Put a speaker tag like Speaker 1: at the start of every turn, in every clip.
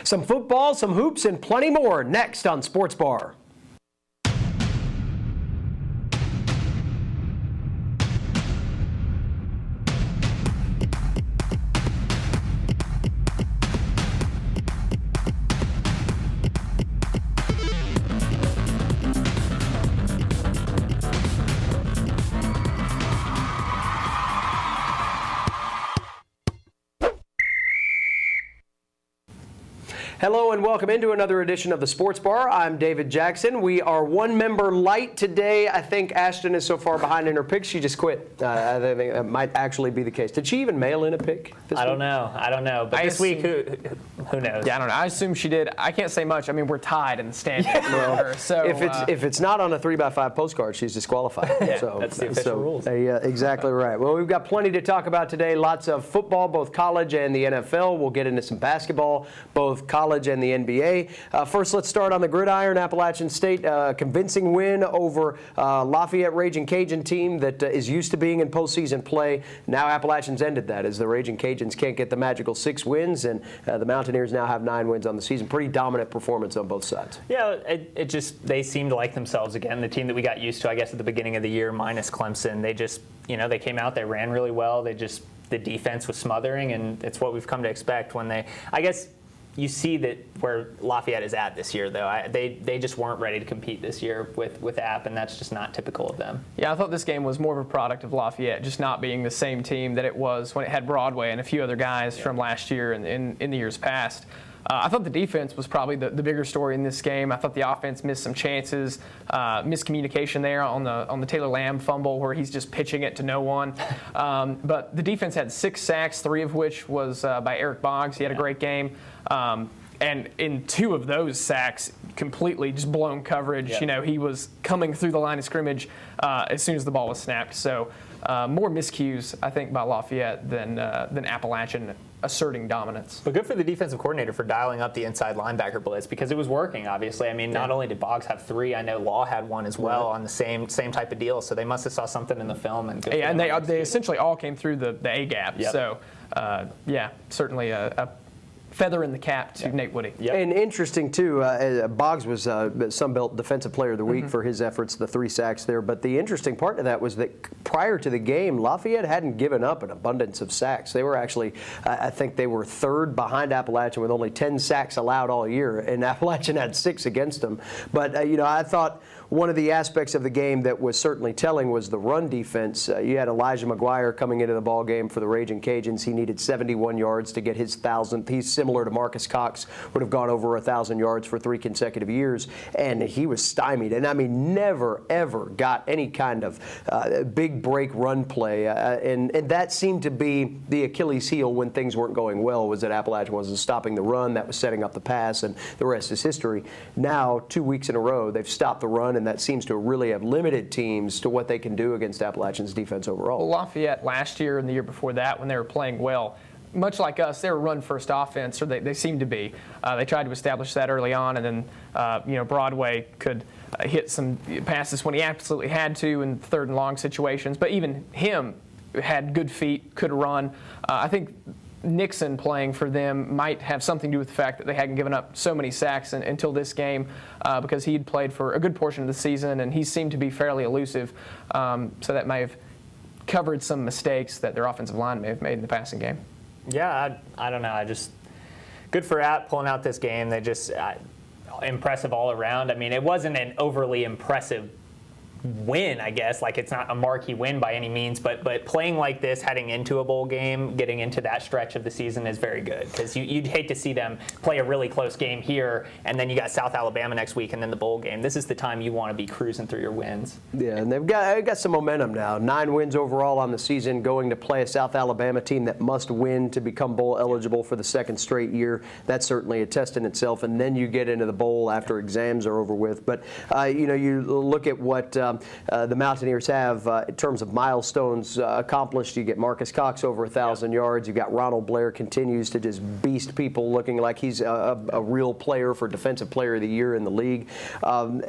Speaker 1: Some football, some hoops, and plenty more next on Sports Bar. Hello and welcome into another edition of the Sports Bar. I'm David Jackson. We are one member light today. I think Ashton is so far behind in her picks, she just quit. I think that might actually be the case. Did she even mail in a pick this week?
Speaker 2: I don't know. But this week, who knows?
Speaker 3: Yeah, I don't know. I assume she did. I can't say much. I mean, we're tied in the standings.
Speaker 1: Well,
Speaker 3: so
Speaker 1: if it's not on a 3x5 postcard, she's disqualified.
Speaker 2: Yeah, so, that's the official rules.
Speaker 1: Yeah, exactly right. Well, we've got plenty to talk about today. Lots of football, both college and the NFL. We'll get into some basketball, both college and the NBA. First, let's start on the gridiron. Appalachian State, convincing win over Lafayette Raging Cajun team that is used to being in postseason play. Now Appalachians ended that as the Raging Cajuns can't get the magical 6 wins, and the Mountaineers now have 9 wins on the season. Pretty dominant performance on both sides.
Speaker 2: Yeah, it just, they seemed like themselves again. The team that we got used to, I guess, at the beginning of the year, minus Clemson. They just, they came out, they ran really well. The defense was smothering, and it's what we've come to expect when I guess, you see that where Lafayette is at this year, though. They just weren't ready to compete this year with App, and that's just not typical of them.
Speaker 3: Yeah, I thought this game was more of a product of Lafayette, just not being the same team that it was when it had Broadway and a few other guys from last year and in the years past. I thought the defense was probably the bigger story in this game. I thought the offense missed some chances, miscommunication there on the Taylor Lamb fumble where he's just pitching it to no one. But the defense had 6 sacks, 3 of which was by Eric Boggs. He had a great game. And in 2 of those sacks, completely just blown coverage.
Speaker 2: Yep.
Speaker 3: He was coming through the line of scrimmage as soon as the ball was snapped. So more miscues, I think, by Lafayette than Appalachian asserting dominance.
Speaker 2: But good for the defensive coordinator for dialing up the inside linebacker blitz because it was working, obviously. I mean, not only did Boggs have 3, I know Law had 1 as well on the same type of deal. So they must have saw something in the film. And
Speaker 3: they essentially all came through the A gap.
Speaker 2: Yep.
Speaker 3: So, certainly a feather in the cap to Nate Woody.
Speaker 1: Yep. And interesting, too, Boggs was Sunbelt Defensive Player of the Week for his efforts, the 3 sacks there. But the interesting part of that was that prior to the game, Lafayette hadn't given up an abundance of sacks. They were actually, I think they were 3rd behind Appalachian with only 10 sacks allowed all year, and Appalachian had 6 against them. But, I thought one of the aspects of the game that was certainly telling was the run defense. You had Elijah McGuire coming into the ball game for the Raging Cajuns. He needed 71 yards to get his 1,000th. He's similar to Marcus Cox, would have gone over 1,000 yards for 3 consecutive years, and he was stymied. And I mean, never, ever got any kind of big break run play. And that seemed to be the Achilles heel when things weren't going well, was that Appalachian wasn't stopping the run. That was setting up the pass, and the rest is history. Now, 2 weeks in a row, they've stopped the run, and that seems to really have limited teams to what they can do against Appalachian's defense overall.
Speaker 3: Well, Lafayette last year and the year before that, when they were playing well, much like us, they were run-first offense, or they seemed to be. They tried to establish that early on, and then Broadway could hit some passes when he absolutely had to in 3rd and long situations. But even him had good feet, could run. I think Nixon playing for them might have something to do with the fact that they hadn't given up so many sacks until this game because he'd played for a good portion of the season, and he seemed to be fairly elusive. So that may have covered some mistakes that their offensive line may have made in the passing game.
Speaker 2: Yeah, I don't know. Good for App pulling out this game. They just impressive all around. I mean, it wasn't an overly impressive win, I guess. Like, it's not a marquee win by any means, but playing like this, heading into a bowl game, getting into that stretch of the season is very good because you'd hate to see them play a really close game here, and then you got South Alabama next week and then the bowl game. This is the time you want to be cruising through your wins.
Speaker 1: Yeah, and they've got some momentum now. 9 wins overall on the season, going to play a South Alabama team that must win to become bowl eligible for the 2nd straight year. That's certainly a test in itself, and then you get into the bowl after exams are over with. But, you look at what the Mountaineers have in terms of milestones accomplished. You get Marcus Cox over 1,000 yards. You've got Ronald Blair continues to just beast people, looking like he's a real player for Defensive Player of the Year in the league.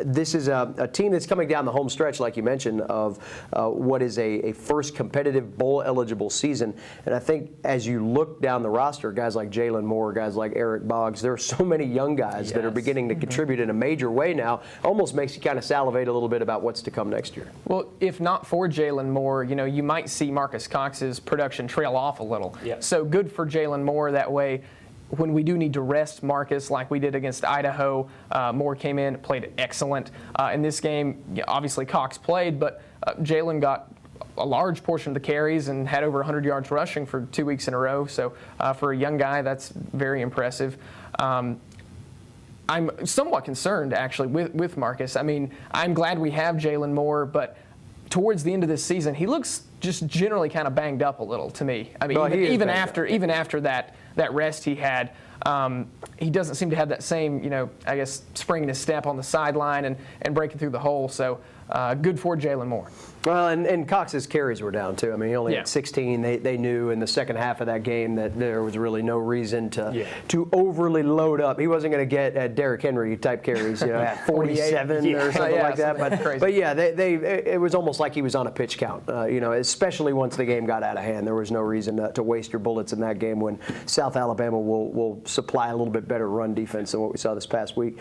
Speaker 1: This is a team that's coming down the home stretch, like you mentioned, of what is a first competitive bowl-eligible season. And I think as you look down the roster, guys like Jalen Moore, guys like Eric Boggs, there are so many young guys that are beginning to contribute in a major way now. Almost makes you kind of salivate a little bit about what's to come next year.
Speaker 3: Well, if not for Jalen Moore, you might see Marcus Cox's production trail off a little. So good for Jalen Moore that way. When we do need to rest Marcus, like we did against Idaho, Moore came in, played excellent. In this game, obviously Cox played, but Jalen got a large portion of the carries and had over 100 yards rushing for 2 weeks in a row. So for a young guy, that's very impressive. I'm somewhat concerned, actually, with Marcus. I mean, I'm glad we have Jalen Moore, but towards the end of this season, he looks just generally kind of banged up a little to me. I mean, even after that rest he had, he doesn't seem to have that same, I guess, spring in his step on the sideline and breaking through the hole. So good for Jalen Moore.
Speaker 1: Well, and Cox's carries were down, too. I mean, he only had 16. They knew in the second half of that game that there was really no reason to overly load up. He wasn't going to get Derrick Henry-type carries, at 47 or something like that. But yeah, it was almost like he was on a pitch count, especially once the game got out of hand. There was no reason to waste your bullets in that game when South Alabama will supply a little bit better run defense than what we saw this past week.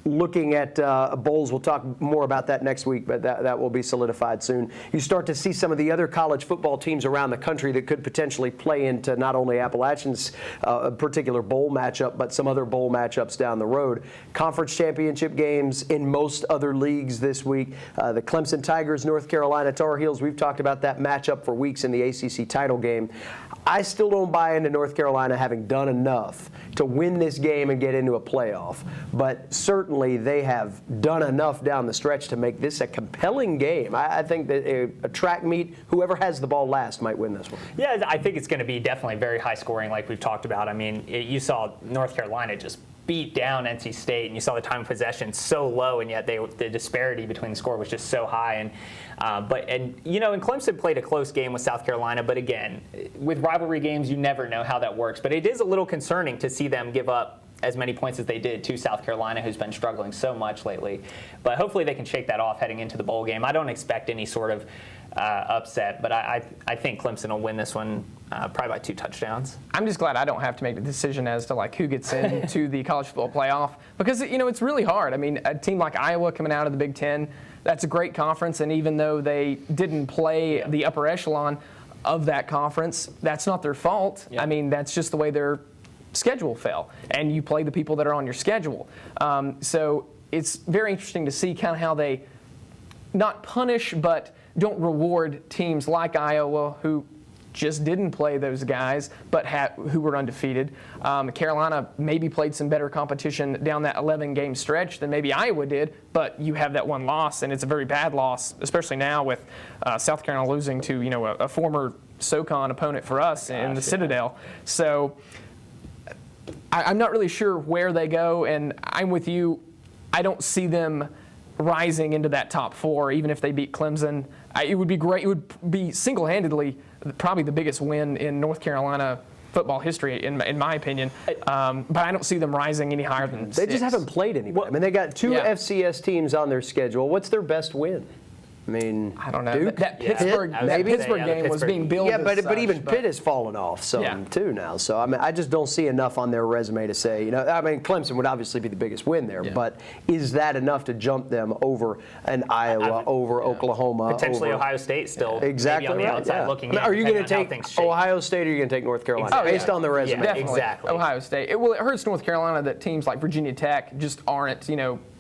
Speaker 1: Looking at bowls, we'll talk more about that next week, but that will be solidified soon. You start to see some of the other college football teams around the country that could potentially play into not only Appalachian's particular bowl matchup, but some other bowl matchups down the road. Conference championship games in most other leagues this week. The Clemson Tigers, North Carolina Tar Heels, we've talked about that matchup for weeks in the ACC title game. I still don't buy into North Carolina having done enough to win this game and get into a playoff, but certainly they have done enough down the stretch to make this a compelling game. I think that a track meet, whoever has the ball last might win this one. Yeah,
Speaker 2: I think it's going to be definitely very high scoring like we've talked about. I mean, you saw North Carolina just beat down NC State, and you saw the time of possession so low, and yet the disparity between the score was just so high. And Clemson played a close game with South Carolina, but again, with rivalry games, you never know how that works. But it is a little concerning to see them give up as many points as they did to South Carolina, who's been struggling so much lately. But hopefully they can shake that off heading into the bowl game. I don't expect any sort of upset, but I think Clemson will win this one probably by 2 touchdowns.
Speaker 3: I'm just glad I don't have to make the decision as to who gets into the college football playoff, because it's really hard. I mean, a team like Iowa coming out of the Big Ten, that's a great conference, and even though they didn't play the upper echelon of that conference, that's not their fault. I mean, that's just the way their schedule fell, and you play the people that are on your schedule. So it's very interesting to see kind of how they not punish but don't reward teams like Iowa, who just didn't play those guys, but who were undefeated. Carolina maybe played some better competition down that 11-game stretch than maybe Iowa did, but you have that one loss, and it's a very bad loss, especially now with South Carolina losing to a former SoCon opponent for us in the Citadel. So I'm not really sure where they go, and I'm with you. I don't see them rising into that top 4, even if they beat Clemson. It would be great. It would be single-handedly probably the biggest win in North Carolina football history, in my opinion. But I don't see them rising any higher than 6.
Speaker 1: They just haven't played anybody. I mean, they got 2 FCS teams on their schedule. What's their best win? I mean,
Speaker 3: I don't know.
Speaker 1: Duke?
Speaker 3: That Pittsburgh game was being billed.
Speaker 1: Yeah, but even Pitt has fallen off some too now. So I mean, I just don't see enough on their resume to say, I mean, Clemson would obviously be the biggest win there, but is that enough to jump them over an Iowa, over Oklahoma,
Speaker 2: potentially
Speaker 1: over
Speaker 2: Ohio State still?
Speaker 1: Exactly
Speaker 2: maybe on the outside looking in.
Speaker 1: Are you going to take Ohio State or are you going to take North Carolina based on the resume?
Speaker 3: Definitely.
Speaker 2: Exactly.
Speaker 3: Ohio State. It hurts North Carolina that teams like Virginia Tech just aren't,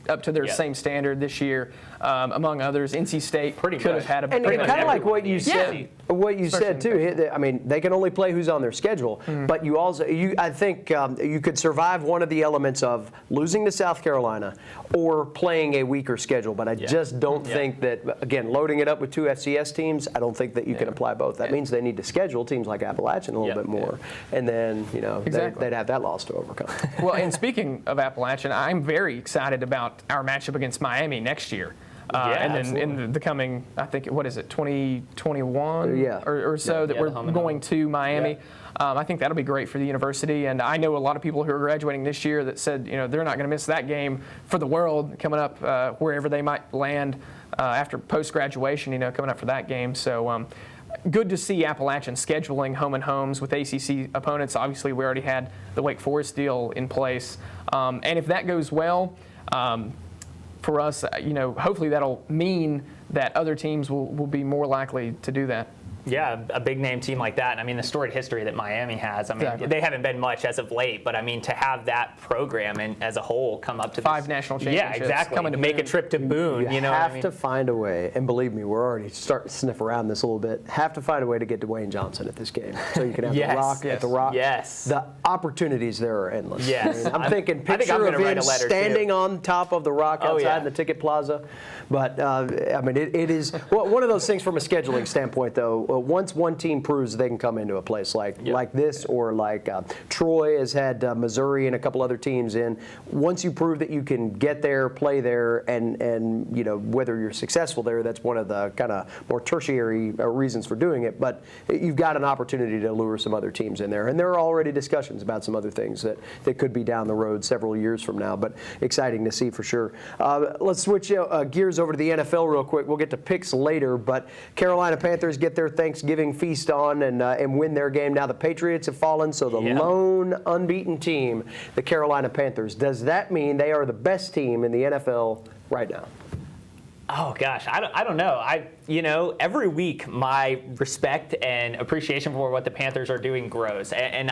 Speaker 3: up to their same standard this year. Among others, NC State could have had a.
Speaker 1: And kind of like what you said. What you said too. I mean, they can only play who's on their schedule, but you also, I think, you could survive one of the elements of losing to South Carolina or playing a weaker schedule. But I just don't think that, again, loading it up with 2 FCS teams, I don't think that you can apply both. That means they need to schedule teams like Appalachian a little bit more, and then they'd have that loss to overcome.
Speaker 3: Well, and speaking of Appalachian, I'm very excited about our matchup against Miami next year. and then
Speaker 2: absolutely.
Speaker 3: in the coming, I think, what is it, 2021
Speaker 1: Yeah.
Speaker 3: or so that
Speaker 2: Yeah,
Speaker 3: we're
Speaker 2: the home and
Speaker 3: going
Speaker 2: home.
Speaker 3: to Miami.
Speaker 2: Yeah.
Speaker 3: I think that'll be great for the university, and I know a lot of people who are graduating this year that said, they're not going to miss that game for the world coming up wherever they might land after post-graduation, coming up for that game. So good to see Appalachian scheduling home and homes with ACC opponents. Obviously, we already had the Wake Forest deal in place, and if that goes well, for us, hopefully that'll mean that other teams will be more likely to do that.
Speaker 2: Yeah, a big name team like that. I mean, the storied history that Miami has. I mean,
Speaker 3: Exactly.
Speaker 2: they haven't been much as of late, but I mean, to have that program and as a whole come up to
Speaker 3: 5 national
Speaker 2: Yeah,
Speaker 3: championships
Speaker 2: exactly.
Speaker 3: coming to
Speaker 2: Make a
Speaker 3: Boone.
Speaker 2: trip to Boone.
Speaker 1: You
Speaker 2: You know what I
Speaker 1: have
Speaker 2: mean?
Speaker 1: to find a way, and believe me, we're already starting to sniff around this a little bit. Have to find a way to get Dwayne Johnson at this game, so you can have
Speaker 2: Yes,
Speaker 1: the Rock at the Rock.
Speaker 2: yes.
Speaker 1: The opportunities there are endless.
Speaker 2: Yes.
Speaker 1: I'm thinking
Speaker 2: I think I'm
Speaker 1: picture
Speaker 2: gonna
Speaker 1: of
Speaker 2: write
Speaker 1: him
Speaker 2: a letter,
Speaker 1: standing
Speaker 2: too.
Speaker 1: on top of the Rock
Speaker 2: Oh,
Speaker 1: outside
Speaker 2: yeah.
Speaker 1: in the ticket plaza. But I mean, it is one of those things from a scheduling standpoint, though. Once one team proves they can come into a place like this, or like Troy has had Missouri and a couple other teams in. Once you prove that you can get there, play there, and whether you're successful there, that's one of the kind of more tertiary reasons for doing it. But you've got an opportunity to lure some other teams in there, and there are already discussions about some other things that could be down the road several years from now. But exciting to see for sure. Let's switch gears over to the NFL real quick. We'll get to picks later, but Carolina Panthers get their Thanksgiving feast on and win their game. Now the Patriots have fallen, so the lone unbeaten team, the Carolina Panthers. Does that mean they are the best team in the NFL right now?
Speaker 2: Oh gosh, I don't know. Every week my respect and appreciation for what the Panthers are doing grows. And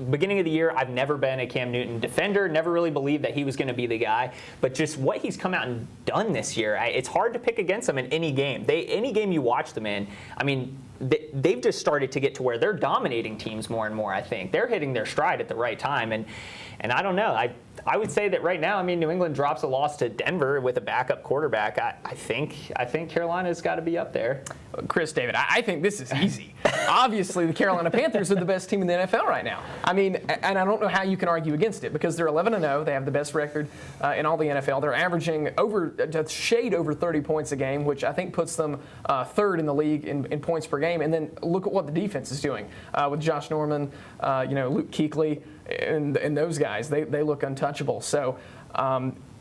Speaker 2: beginning of the year, I've never been a Cam Newton defender. Never really believed that he was going to be the guy. But just what he's come out and done this year, it's hard to pick against him in any game. Any game you watch them in, I mean, they've just started to get to where they're dominating teams more and more. I think they're hitting their stride at the right time. And I don't know. I would say that right now, I mean, New England drops a loss to Denver with a backup quarterback. I think Carolina's got to be up there.
Speaker 3: Chris, David, I think this is easy. Obviously, the Carolina Panthers are the best team in the NFL right now. I mean, and I don't know how you can argue against it because they're 11-0. They have the best record in all the NFL. They're averaging a shade over 30 points a game, which I think puts them third in the league in points per game. And then look at what the defense is doing with Josh Norman, Luke Kuechly, and those guys. They look untouchable. So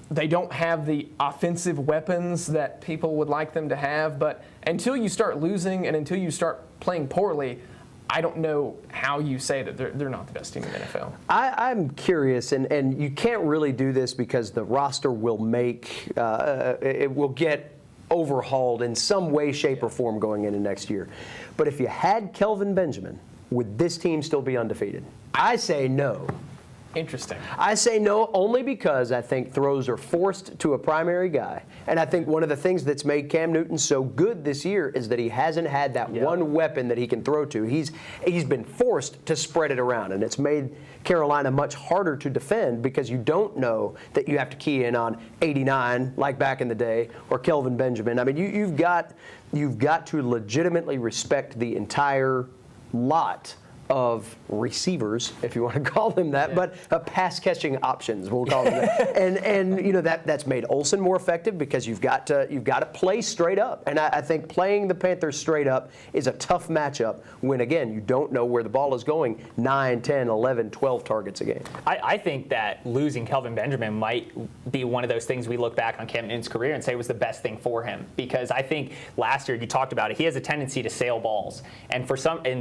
Speaker 3: they don't have the offensive weapons that people would like them to have. But until you start losing and until you start playing poorly, I don't know how you say that they're not the best team in the NFL.
Speaker 1: I'm curious, and you can't really do this because the roster will it will get overhauled in some way, shape, or form going into next year. But if you had Kelvin Benjamin, would this team still be undefeated? I say no.
Speaker 3: Interesting.
Speaker 1: I say no only because I think throws are forced to a primary guy. And I think one of the things that's made Cam Newton so good this year is that he hasn't had that one weapon that he can throw to. He's been forced to spread it around, and it's made Carolina much harder to defend because you don't know that you have to key in on 89 like back in the day or Kelvin Benjamin. I mean, you've got to legitimately respect the entire lot of receivers, if you want to call them that, but pass-catching options, we'll call them that. And that's made Olsen more effective because you've got to play straight up. And I think playing the Panthers straight up is a tough matchup when, again, you don't know where the ball is going 9, 10, 11, 12 targets a game.
Speaker 2: I think that losing Kelvin Benjamin might be one of those things we look back on Cam Newton's career and say was the best thing for him. Because I think last year, you talked about it, he has a tendency to sail balls. And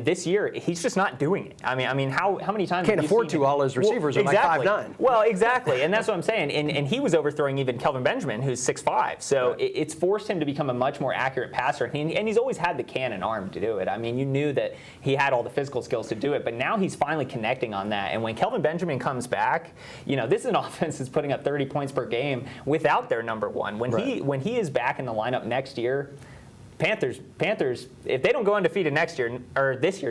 Speaker 2: this year, he's just not doing it. I mean, how many times
Speaker 1: Can't
Speaker 2: have you
Speaker 1: afford
Speaker 2: seen
Speaker 1: to. All his receivers are
Speaker 2: exactly.
Speaker 1: like 5'9".
Speaker 2: Well, exactly, and that's what I'm saying. And he was overthrowing even Kelvin Benjamin, who's 6'5". So it's forced him to become a much more accurate passer. And he's always had the cannon arm to do it. I mean, you knew that he had all the physical skills to do it, but now he's finally connecting on that. And when Kelvin Benjamin comes back, this is an offense that's putting up 30 points per game without their number one. When he is back in the lineup next year, Panthers, if they don't go undefeated next year,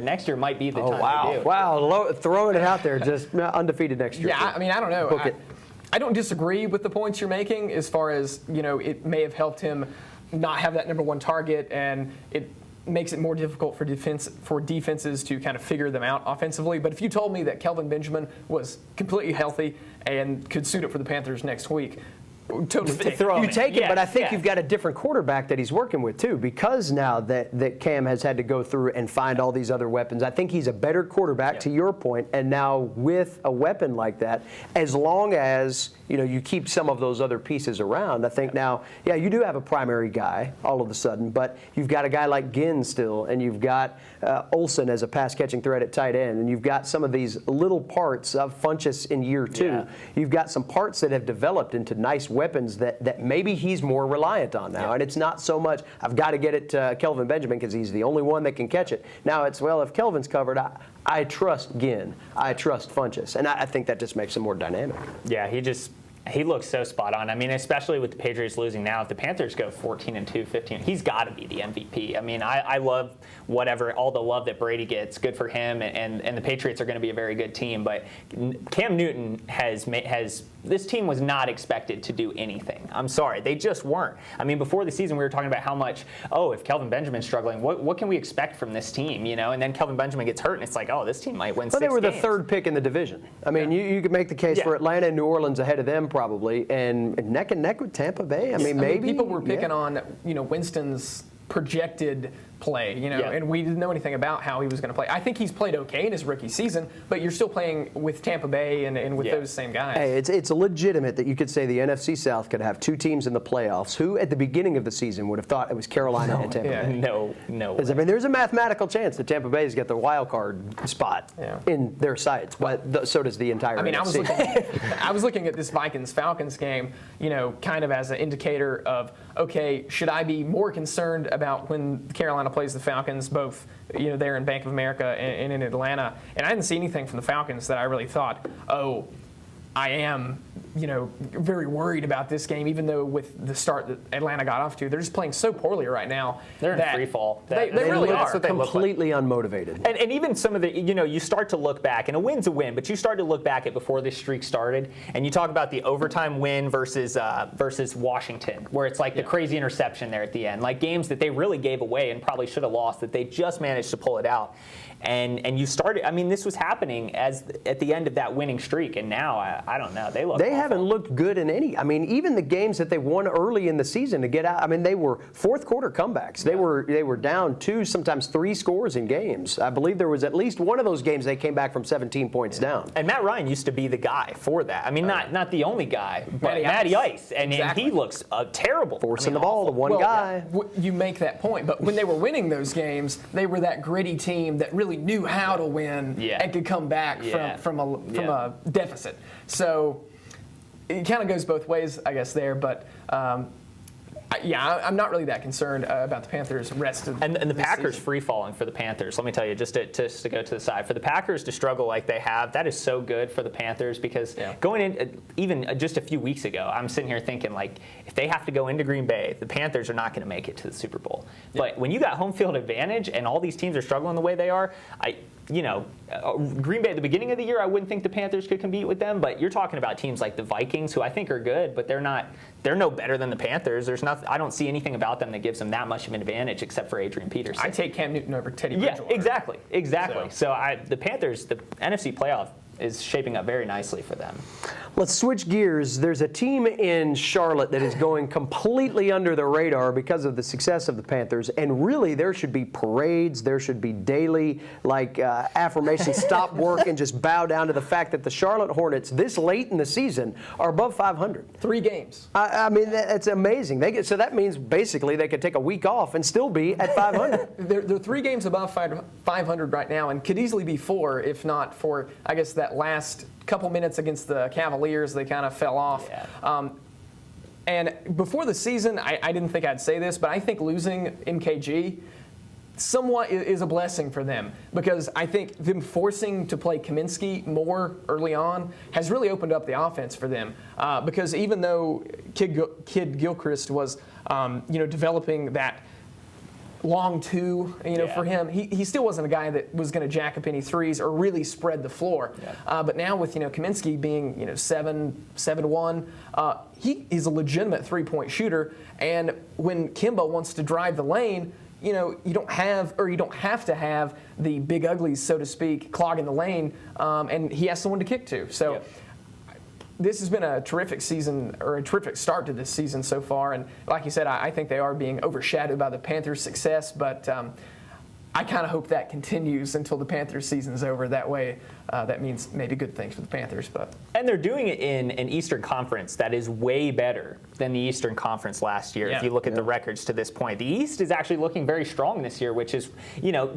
Speaker 2: next year might be the time they do.
Speaker 1: Wow, throwing it out there, just undefeated next year.
Speaker 3: Yeah, I mean, I don't know.
Speaker 1: Book it.
Speaker 3: I don't disagree with the points you're making as far as, it may have helped him not have that number one target, and it makes it more difficult for defenses to kind of figure them out offensively. But if you told me that Kelvin Benjamin was completely healthy and could suit up for the Panthers next week, totally take
Speaker 2: throw him
Speaker 1: You
Speaker 2: in.
Speaker 1: take it,
Speaker 2: Yeah,
Speaker 1: but I think
Speaker 2: yeah.
Speaker 1: you've got a different quarterback that he's working with too, because now that Cam has had to go through and find all these other weapons. I think he's a better quarterback, to your point, and now with a weapon like that, as long as you keep some of those other pieces around, I think now, you do have a primary guy all of a sudden, but you've got a guy like Ginn still, and you've got Olsen as a pass-catching threat at tight end, and you've got some of these little parts of Funchess in year 2.
Speaker 2: Yeah.
Speaker 1: You've got some parts that have developed into nice weapons that maybe he's more reliant on now. And it's not so much, I've got to get it to Kelvin Benjamin because he's the only one that can catch it. Now it's, well, if Kelvin's covered, I trust Ginn. I trust Funchess. And I think that just makes him more dynamic.
Speaker 2: Yeah, he looks so spot on. I mean, especially with the Patriots losing now, if the Panthers go 14-2, 15, he's got to be the MVP. I mean, I love all the love that Brady gets. Good for him, and the Patriots are going to be a very good team. But Cam Newton this team was not expected to do anything. I'm sorry, they just weren't. I mean, before the season, we were talking about how much, if Kelvin Benjamin's struggling, what can we expect from this team? And then Kelvin Benjamin gets hurt, and it's like, this team might win 6
Speaker 1: Well, they were
Speaker 2: games.
Speaker 1: the 3rd pick in the division. I mean, you could make the case for Atlanta and New Orleans ahead of them probably, and neck and neck with Tampa Bay. I mean, maybe
Speaker 3: people were picking on Winston's projected play, and we didn't know anything about how he was going to play. I think he's played okay in his rookie season, but you're still playing with Tampa Bay and with those same guys.
Speaker 1: Hey, it's legitimate that you could say the NFC South could have 2 teams in the playoffs who, at the beginning of the season, would have thought it was Carolina and Tampa Bay.
Speaker 2: No.
Speaker 1: I mean, there's a mathematical chance that Tampa Bay's got the wild card spot in their sights, but so does the entire NFC.
Speaker 3: I was looking at this Vikings-Falcons game, kind of as an indicator of, okay, should I be more concerned about when Carolina plays the Falcons, both there in Bank of America and in Atlanta? And I didn't see anything from the Falcons that I really thought, I am very worried about this game, even though with the start that Atlanta got off to, they're just playing so poorly right now.
Speaker 2: They're in free fall.
Speaker 3: They really are.
Speaker 1: Completely unmotivated.
Speaker 2: And even some of the, you start to look back, and a win's a win, but you start to look back at before this streak started, and you talk about the overtime win versus Washington, where it's like the crazy interception there at the end, like games that they really gave away and probably should have lost, that they just managed to pull it out. And you started, I mean, this was happening at the end of that winning streak, and now, I don't know, they
Speaker 1: haven't looked good in any. I mean, even the games that they won early in the season to get out, I mean, they were fourth quarter comebacks. They were down 2, sometimes 3 scores in games. I believe there was at least one of those games they came back from 17 points down.
Speaker 2: And Matt Ryan used to be the guy for that. I mean, not the only guy, but Matty Ice. And he looks terrible.
Speaker 1: Forcing the ball to one guy.
Speaker 3: You make that point, but when they were winning those games, they were that gritty team that really knew how to win and could come back from a deficit. So it kind of goes both ways, I guess, there. But I'm not really that concerned about the Panthers' rest of
Speaker 2: and the Packers
Speaker 3: season.
Speaker 2: free falling for the Panthers. Let me tell you, just to go to the side, for the Packers to struggle like they have, that is so good for the Panthers, because going in even just a few weeks ago, I'm sitting here thinking, like, if they have to go into Green Bay, the Panthers are not going to make it to the Super Bowl. But when you got home field advantage and all these teams are struggling the way they are, Green Bay at the beginning of the year, I wouldn't think the Panthers could compete with them, but you're talking about teams like the Vikings, who I think are good, but they're no better than the Panthers. I don't see anything about them that gives them that much of an advantage, except for Adrian Peterson.
Speaker 3: I take Cam Newton over Teddy Bridgewater.
Speaker 2: Yeah, exactly. So the Panthers, the NFC playoff is shaping up very nicely for them.
Speaker 1: Let's switch gears. There's a team in Charlotte that is going completely under the radar because of the success of the Panthers, and really there should be parades, there should be daily affirmations, stop work and just bow down to the fact that the Charlotte Hornets this late in the season are above 500.
Speaker 3: 3 games.
Speaker 1: I mean, that's amazing. So that means basically they could take a week off and still be at 500.
Speaker 3: They're 3 games above 500 right now, and could easily be 4 if not for, I guess, that last couple minutes against the Cavaliers. They kind of fell off. Yeah. And before the season, I didn't think I'd say this, but I think losing MKG somewhat is a blessing for them, because I think them forcing to play Kaminsky more early on has really opened up the offense for them. Because even though Kid Gilchrist was, developing that long 2, for him, he still wasn't a guy that was going to jack up any threes or really spread the floor. Yeah. But now with Kaminsky being 7-1, he is a legitimate 3-point shooter. And when Kimba wants to drive the lane, you don't have to have the big uglies, so to speak, clogging the lane, and he has someone to kick to. So. this has been a terrific season, or a terrific start to this season so far. And like you said, I think they are being overshadowed by the Panthers' success, but I kind of hope that continues until the Panthers season is over. That way, that means maybe good things for the Panthers.
Speaker 2: And they're doing it in an Eastern Conference that is way better than the Eastern Conference last year. If you look at the records to this point, the East is actually looking very strong this year, which is,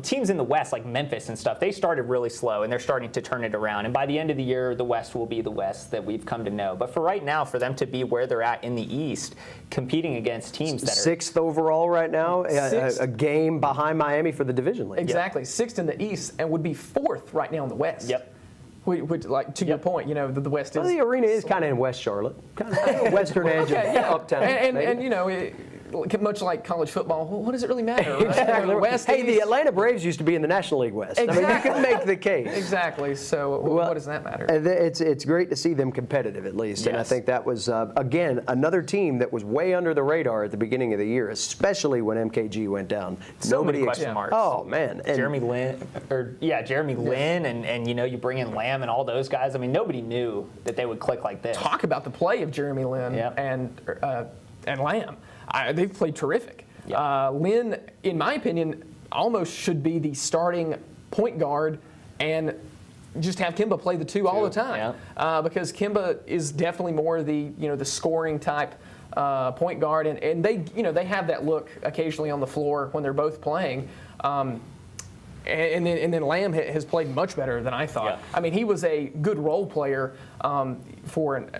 Speaker 2: teams in the West like Memphis and stuff, they started really slow and they're starting to turn it around. And by the end of the year, the West will be the West that we've come to know. But for right now, for them to be where they're at in the East, competing against teams that are
Speaker 1: 6th overall right now, a game behind Miami for the division lead.
Speaker 3: Exactly, 6th in the East, and would be 4th right now in the West.
Speaker 2: Yep.
Speaker 3: Which, like to your point, the West is.
Speaker 1: Well, the arena is kind of in West Charlotte, kind of western edge of uptown.
Speaker 3: And much like college football, what does it really matter? Right?
Speaker 1: Exactly.
Speaker 3: The West,
Speaker 1: hey,
Speaker 3: East.
Speaker 1: the Atlanta Braves used to be in the National League West.
Speaker 3: Exactly.
Speaker 1: I mean, you can make the case.
Speaker 3: Exactly. So what does that matter?
Speaker 1: It's great to see them competitive at least, and I think that was again another team that was way under the radar at the beginning of the year, especially when MKG went down.
Speaker 2: So many question marks.
Speaker 1: Oh man, and
Speaker 2: Jeremy Lin, and you bring in Lamb and all those guys. I mean, nobody knew that they would click like this.
Speaker 3: Talk about the play of Jeremy Lin and Lamb. They've played terrific. Lin, in my opinion, almost should be the starting point guard and just have Kimba play the two all the time. Because Kimba is definitely more the scoring type point guard, and they have that look occasionally on the floor when they're both playing. And then Lamb has played much better than I thought.
Speaker 2: Yeah.
Speaker 3: I mean, he was a good role player for an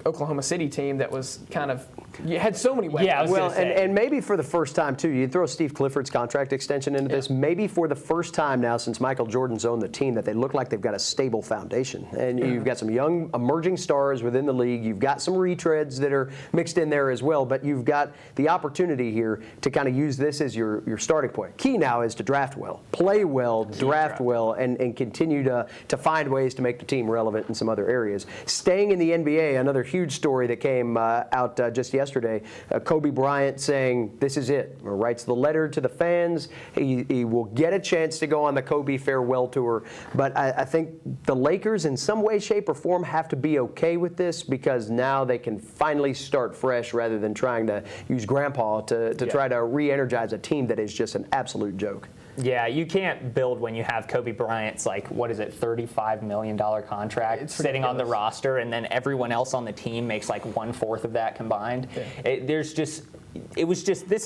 Speaker 3: Oklahoma City team that was kind of had so many weapons.
Speaker 2: Yeah, I was gonna say.
Speaker 1: and maybe for the first time too, you throw Steve Clifford's contract extension into this. Maybe for the first time now since Michael Jordan's owned the team, that they look like they've got a stable foundation. And you've got some young emerging stars within the league. You've got some retreads that are mixed in there as well. But you've got the opportunity here to kind of use this as your starting point. Key now is to draft well, play well, draft well, and continue to find ways to make the team relevant in some other areas. Staying in the NBA, another huge story that came out just yesterday. Kobe Bryant saying this is it. Or writes the letter to the fans. He will get a chance to go on the Kobe farewell tour. But I think the Lakers, in some way, shape, or form, have to be okay with this, because now they can finally start fresh rather than trying to use Grandpa to try to re-energize a team that is just an absolute joke.
Speaker 2: Yeah, you can't build when you have Kobe Bryant's $35 million contract sitting on the roster, and then everyone else on the team makes 1/4 of that combined. Yeah. This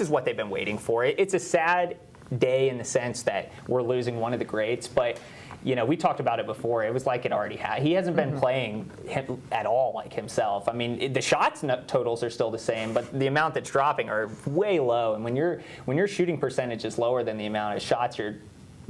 Speaker 2: is what they've been waiting for. It's a sad day in the sense that we're losing one of the greats, but we talked about it before. It was like it already had. He hasn't been playing at all like himself. I mean, the shots totals are still the same, but the amount that's dropping are way low. And when your shooting percentage is lower than the amount of shots you're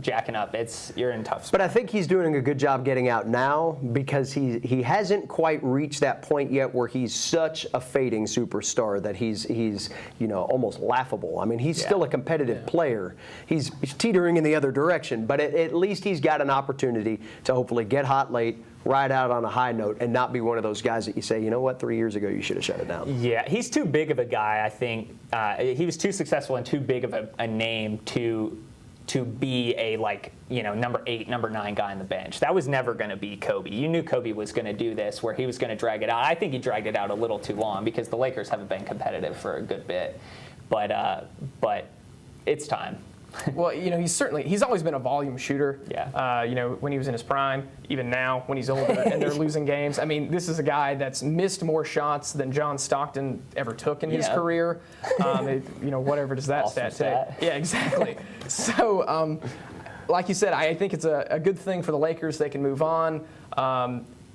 Speaker 2: jacking up, you're in tough spot.
Speaker 1: But I think he's doing a good job getting out now, because he hasn't quite reached that point yet where he's such a fading superstar that he's almost laughable. I mean, he's still a competitive player. He's teetering in the other direction, but at least he's got an opportunity to hopefully get hot late, ride out on a high note, and not be one of those guys that you say, 3 years ago you should have shut it down.
Speaker 2: Yeah, he's too big of a guy, I think. He was too successful and too big of a name to be a number 8, number 9 guy on the bench. That was never going to be Kobe. You knew Kobe was going to do this, where he was going to drag it out. I think he dragged it out a little too long, because the Lakers haven't been competitive for a good bit. But it's time.
Speaker 3: Well, he's always been a volume shooter.
Speaker 2: Yeah.
Speaker 3: When he was in his prime, even now when he's older and they're losing games. I mean, this is a guy that's missed more shots than John Stockton ever took in his career. Whatever does that
Speaker 2: Awesome
Speaker 3: stat say? Yeah, exactly. So, like you said, I think it's a good thing for the Lakers. They can move on.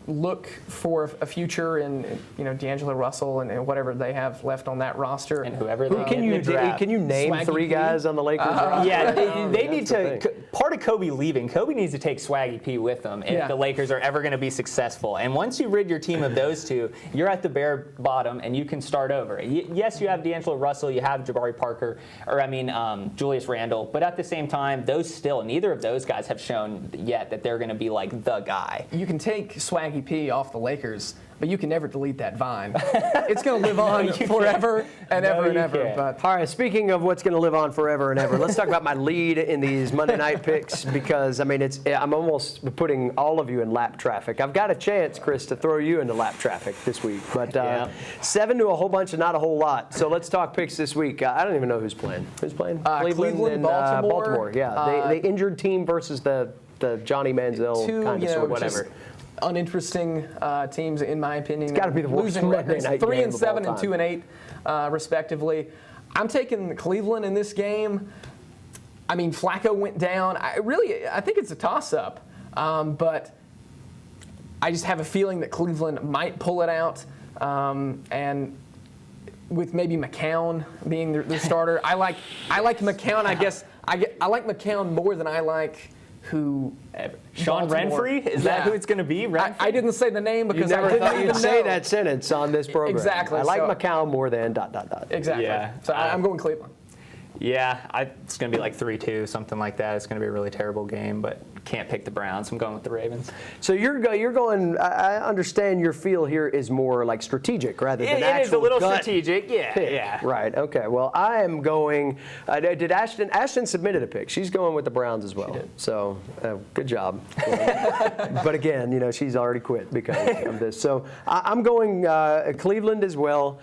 Speaker 3: Look for a future in D'Angelo Russell and whatever they have left on that roster.
Speaker 2: And whoever
Speaker 1: Who can you name
Speaker 3: Swaggy
Speaker 1: 3
Speaker 3: P?
Speaker 1: guys on the Lakers roster?
Speaker 2: Yeah, they need to. Part of Kobe leaving, Kobe needs to take Swaggy P with them if the Lakers are ever going to be successful. And once you rid your team of those two, you're at the bare bottom and you can start over. Yes, you have D'Angelo Russell, you have Jabari Parker, Julius Randle, but at the same time, neither of those guys have shown yet that they're going to be the guy.
Speaker 3: You can take Swaggy P off the Lakers, but you can never delete that vine. It's going to live on forever and ever and ever. But
Speaker 1: All right, speaking of what's going to live on forever and ever, let's talk about my lead in these Monday night picks because, I mean, I'm almost putting all of you in lap traffic. I've got a chance, Chris, to throw you into lap traffic this week, but 7 to a whole bunch and not a whole lot. So let's talk picks this week. I don't even know who's playing. Who's playing?
Speaker 3: Cleveland,
Speaker 1: and
Speaker 3: Baltimore.
Speaker 1: Yeah, the injured team versus the Johnny Manziel kind of sort of whatever.
Speaker 3: Uninteresting teams, in my opinion.
Speaker 1: It's got to be the worst
Speaker 3: losing
Speaker 1: Monday
Speaker 3: records,
Speaker 1: night
Speaker 3: 3
Speaker 1: game
Speaker 3: and
Speaker 1: of
Speaker 3: 7
Speaker 1: all
Speaker 3: and 2 and 8, respectively. I'm taking Cleveland in this game. I mean, Flacco went down. I think it's a toss-up, but I just have a feeling that Cleveland might pull it out, and with maybe McCown being their starter. I like McCown. I guess I like McCown more than I like
Speaker 2: Sean
Speaker 3: Baltimore.
Speaker 2: Renfrey? Is that who it's going to be?
Speaker 3: I didn't say the name because
Speaker 1: You never
Speaker 3: I didn't
Speaker 1: thought
Speaker 3: even
Speaker 1: you'd say
Speaker 3: know.
Speaker 1: that sentence on this program.
Speaker 3: Exactly,
Speaker 1: I like
Speaker 3: so-
Speaker 1: McCown more than ...
Speaker 3: Exactly.
Speaker 2: Yeah.
Speaker 3: So I'm going Cleveland.
Speaker 2: Yeah, it's going to be like 3-2, something like that. It's going to be a really terrible game, but can't pick the Browns. I'm going with the Ravens.
Speaker 1: So you're going. I understand your feel here is more like strategic rather than actual
Speaker 2: It is a little
Speaker 1: gut
Speaker 2: strategic.
Speaker 1: pick.
Speaker 2: Yeah.
Speaker 1: Right. Okay. Well, I am going. Did Ashton submitted a pick? She's going with the Browns as well.
Speaker 3: She did.
Speaker 1: So good job. But again, she's already quit because of this. So I'm going Cleveland as well.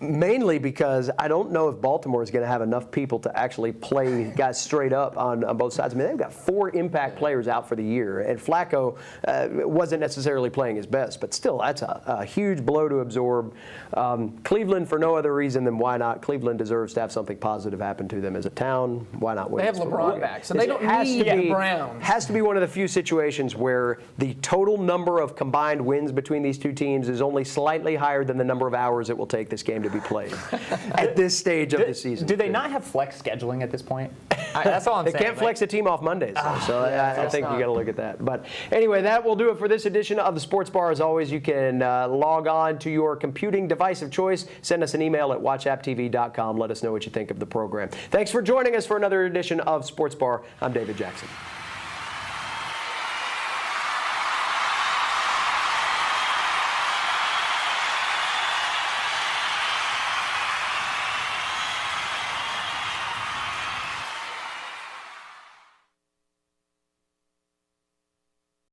Speaker 1: Mainly because I don't know if Baltimore is going to have enough people to actually play guys straight up on both sides. I mean, they've got 4 impact players out for the year, and Flacco wasn't necessarily playing his best, but still, that's a huge blow to absorb. Cleveland, for no other reason than why not? Cleveland deserves to have something positive happen to them as a town. Why not win?
Speaker 3: They have
Speaker 1: this
Speaker 3: LeBron
Speaker 1: tournament?
Speaker 3: back, so they don't need the Browns.
Speaker 1: Has to be one of the few situations where the total number of combined wins between these two teams is only slightly higher than the number of hours it will take this game to be played at this stage of the season.
Speaker 2: Do they not have flex scheduling at this point? That's all I'm
Speaker 1: They
Speaker 2: saying.
Speaker 1: can't flex a team off Mondays, though, so I think you got to look at that. But anyway, that will do it for this edition of the Sports Bar. As always, you can log on to your computing device of choice. Send us an email at watchapptv.com. Let us know what you think of the program. Thanks for joining us for another edition of Sports Bar. I'm David Jackson.